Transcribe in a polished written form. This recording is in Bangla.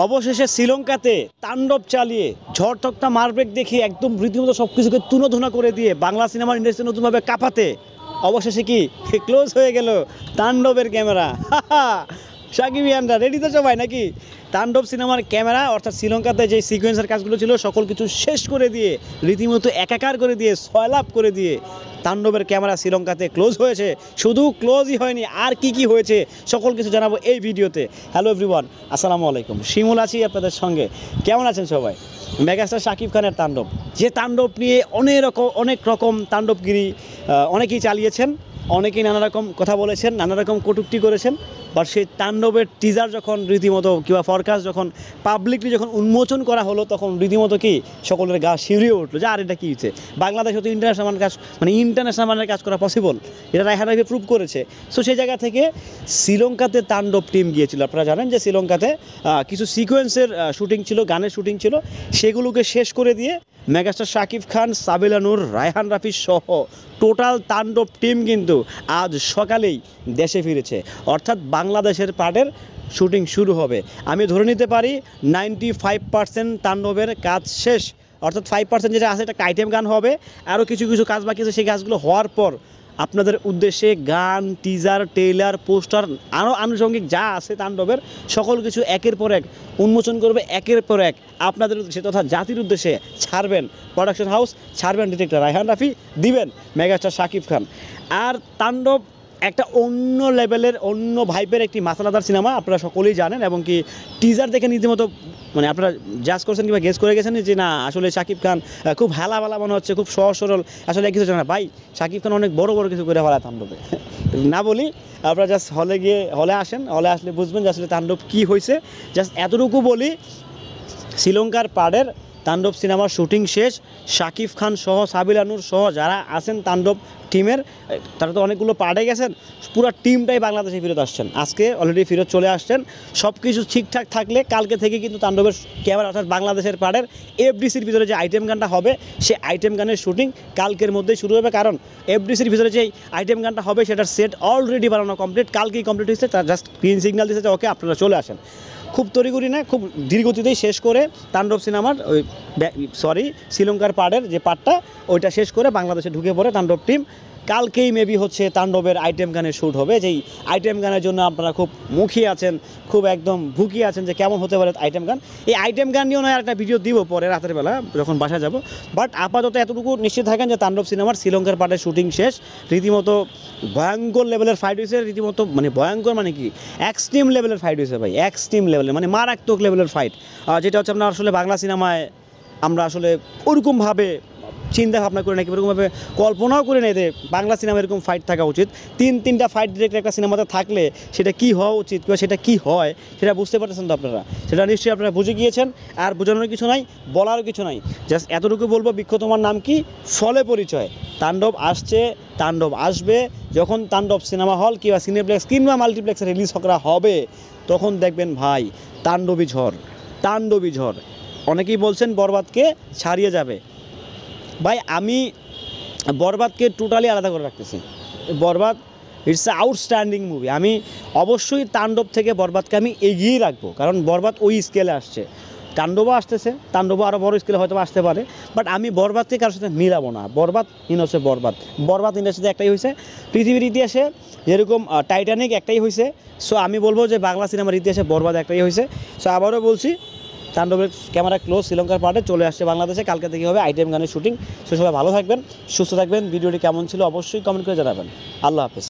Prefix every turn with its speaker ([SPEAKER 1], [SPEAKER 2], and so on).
[SPEAKER 1] অবশেষে শ্রীলঙ্কাতে তাণ্ডব চালিয়ে ঝড় তক্তা মারবেক দেখিয়ে একদম রীতিমতো সব কিছুকে তুলোধনা করে দিয়ে বাংলা সিনেমার ইন্ডাস্ট্রি নতুনভাবে কাঁপাতে অবশেষে কি ক্লোজ হয়ে গেল তাণ্ডবের ক্যামেরা। সাকিবিয়ানরা রেডি তো সবাই নাকি? তাণ্ডব সিনেমার ক্যামেরা অর্থাৎ শ্রীলঙ্কাতে যে সিকোয়েন্সের কাজগুলো ছিল সকল কিছু শেষ করে দিয়ে রীতিমতো একাকার করে দিয়ে সয়লাভ করে দিয়ে তাণ্ডবের ক্যামেরা শ্রীলঙ্কাতে ক্লোজ হয়েছে। শুধু ক্লোজই হয়নি, আর কি কি হয়েছে সকল কিছু জানাবো এই ভিডিওতে। হ্যালো এভরিওয়ান, আসসালামু আলাইকুম। শিমুল আছি আপনাদের সঙ্গে। কেমন আছেন সবাই? মেগাস্টার শাকিব খানের তাণ্ডব, যে তাণ্ডব নিয়ে অনেক রকম তাণ্ডবগিরি অনেকেই চালিয়েছেন, অনেকেই নানা রকম কথা বলেছেন, নানা রকম কটূক্তি করেছেন। বাট সেই তাণ্ডবের টিজার যখন রীতিমতো কিংবা ফরকাস্ট যখন পাবলিকলি যখন উন্মোচন করা হলো, তখন রীতিমতো কি সকলের গা শিউরিয়ে উঠলো যে আর এটা কী হচ্ছে। বাংলাদেশে তো ইন্টারন্যাশনাল কাজ, মানে ইন্টারন্যাশনাল মানের কাজ করা পসিবল, এটা রায়হান রাফি প্রুভ করেছে। সো সেই জায়গা থেকে শ্রীলঙ্কাতে তাণ্ডব টিম গিয়েছিল। আপনারা জানেন যে শ্রীলঙ্কাতে কিছু সিকোয়েন্সের শুটিং ছিল, গানের শুটিং ছিল, সেগুলোকে শেষ করে দিয়ে মেগাস্টার শাকিব খান, সাবিলা নূর, রায়হান রাফি সহ টোটাল তাণ্ডব টিম কিন্তু আজ সকালেই দেশে ফিরেছে। অর্থাৎ বাংলাদেশের পার্টের শুটিং শুরু হবে। আমি ধরে নিতে পারি 95% তাণ্ডবের কাজ শেষ। অর্থাৎ 5% যেটা আছে এটা আইটেম গান হবে, আরও কিছু কিছু কাজ বাকি আছে। সেই কাজগুলো হওয়ার পর আপনাদের উদ্দেশ্যে গান, টিজার, ট্রেলার, পোস্টার, আরও আনুষঙ্গিক যা আছে তাণ্ডবের সকল কিছু একের পর এক উন্মোচন করবে, একের পর এক আপনাদের উদ্দেশ্যে তথা জাতির উদ্দেশ্যে ছাড়বেন প্রোডাকশন হাউস, ছাড়বেন ডিরেক্টর রায়হান রাফি, দিবেন মেগাস্টার শাকিব খান। আর তাণ্ডব একটা অন্য লেভেলের, অন্য ভাইবের একটি মাসালাদার সিনেমা, আপনারা সকলেই জানেন। এবং কি টিজার দেখে রীতিমতো মানে আপনারা জাজ করছেন কিংবা গেস করে গেছেন যে না আসলে শাকিব খান খুব হেলা মনে হচ্ছে, খুব সহজ সরল, আসলে কিছু জানা ভাই। শাকিব খান অনেক বড় বড় কিছু করে ফেলা তাণ্ডবে। না বলি, আপনারা জাস্ট হলে আসেন, হলে আসলে বুঝবেন যে আসলে তাণ্ডব কী হয়েছে। জাস্ট এতটুকু বলি, শ্রীলঙ্কার পাড়ের তাণ্ডব সিনেমার শুটিং শেষ। শাকিব খান সহ, সাবিলা নূর সহ যারা আছেন তাণ্ডব টিমের, তারা তো অনেকগুলো পার্টে গেছেন, পুরো টিমটাই বাংলাদেশে ফেরত আসছেন। আজকে অলরেডি ফেরত চলে আসছেন। সব কিছু ঠিকঠাক থাকলে কালকে থেকে কিন্তু তাণ্ডবের ক্যামেরা অর্থাৎ বাংলাদেশের পাড়ের এফডিসির ভিতরে যে আইটেম গানটা হবে, সে আইটেম গানের শুটিং কালকের মধ্যেই শুরু হবে। কারণ এফডিসির ভিতরে যে আইটেম গানটা হবে সেটার সেট অলরেডি বানানো কমপ্লিট, কালকেই কমপ্লিট হয়েছে। তার জাস্ট গ্রিন সিগন্যাল দিয়েছে ওকে আপনারা চলে আসেন। খুব তড়িঘড়ি না, খুব ধীরগতিতেই শেষ করে তাণ্ডব সিনেমার শ্রীলঙ্কার পাড়ের যে পার্টটা ওইটা শেষ করে বাংলাদেশে ঢুকে পড়ে তাণ্ডব টিম। কালকেই মেবি হচ্ছে তাণ্ডবের আইটেম গানের শ্যুট হবে, যেই আইটেম গানের জন্য আপনারা খুব মুখিয়ে আছেন, খুব একদম ভুকিয়ে আছেন যে কেমন হতে পারে আইটেম গান। এই আইটেম গান নিয়েও নয় একটা ভিডিও দিব পরে রাতের বেলা যখন বাসায় যাব। বাট আপাতত এতটুকু নিশ্চিত থাকেন যে তাণ্ডব সিনেমার শ্রীলঙ্কার পার্টের শুটিং শেষ। রীতিমতো ভয়ঙ্কর লেভেলের ফাইট হয়েছে, রীতিমতো মানে ভয়ঙ্কর মানে কি এক্সট্রিম লেভেলের ফাইট হয়েছে ভাই, এক্সট্রিম লেভেলের মানে মারাত্মক লেভেলের ফাইট, যেটা হচ্ছে আপনার আসলে বাংলা সিনেমায় আমরা আসলে ওরকমভাবে চিন্তা ভাবনা করে নাকি এরকমভাবে কল্পনাও করে নেই যে বাংলা সিনেমা এরকম ফাইট থাকা উচিত। তিনটা ফাইট ডিরেক্ট একটা সিনেমাতে থাকলে সেটা কি হওয়া উচিত কিংবা সেটা কি হয় সেটা বুঝতে পারতেছেন তো আপনারা। সেটা নিশ্চয়ই আপনারা বুঝে গিয়েছেন, আর বোঝানোর কিছু নাই, বলারও কিছু নাই। জাস্ট এতটুকু বলবো, বৃক্ষ তোমার নাম কি, ফলে পরিচয়। তাণ্ডব আসছে, তাণ্ডব আসবে। যখন তাণ্ডব সিনেমা হল কিংবা সিনেপ্লেক্স কিংবা মাল্টিপ্লেক্সে রিলিজ করা হবে, তখন দেখবেন ভাই তাণ্ডবী ঝড়। অনেকেই বলছেন বরবাদকে ছাড়িয়ে যাবে। ভাই আমি বরবাদকে টোটালি আলাদা করে রাখতেছি। বরবাদ ইটস এ আউটস্ট্যান্ডিং মুভি। আমি অবশ্যই তাণ্ডব থেকে বরবাদকে আমি এগিয়ে রাখবো, কারণ বরবাদ ওই স্কেলে আসছে, তাণ্ডবও আসতেছে, তাণ্ডবও আরও বড় স্কেলে হয়তো আসতে পারে। বাট আমি বরবাদকে কারোর সাথে মিলাবো না। বরবাদ হচ্ছে বরবাদ ইন্ডাস্ট্রিতে একটাই হয়েছে, পৃথিবীর ইতিহাসে যেরকম টাইটানিক একটাই হয়েছে। সো আমি বলবো যে বাংলা সিনেমার ইতিহাসে বরবাদ একটাই হয়েছে। সো আবারও বলছি, তাণ্ডবের ক্যামেরা ক্লোজ, শ্রীলঙ্কার পার্টে চলে আসছে বাংলাদেশে, কালকে থেকে হবে আইটেম গানের শুটিং। সো সবাই ভালো থাকবেন, সুস্থ থাকবেন। ভিডিওটি কেমন ছিল অবশ্যই কমেন্ট করে জানাবেন। আল্লাহ হাফেজ।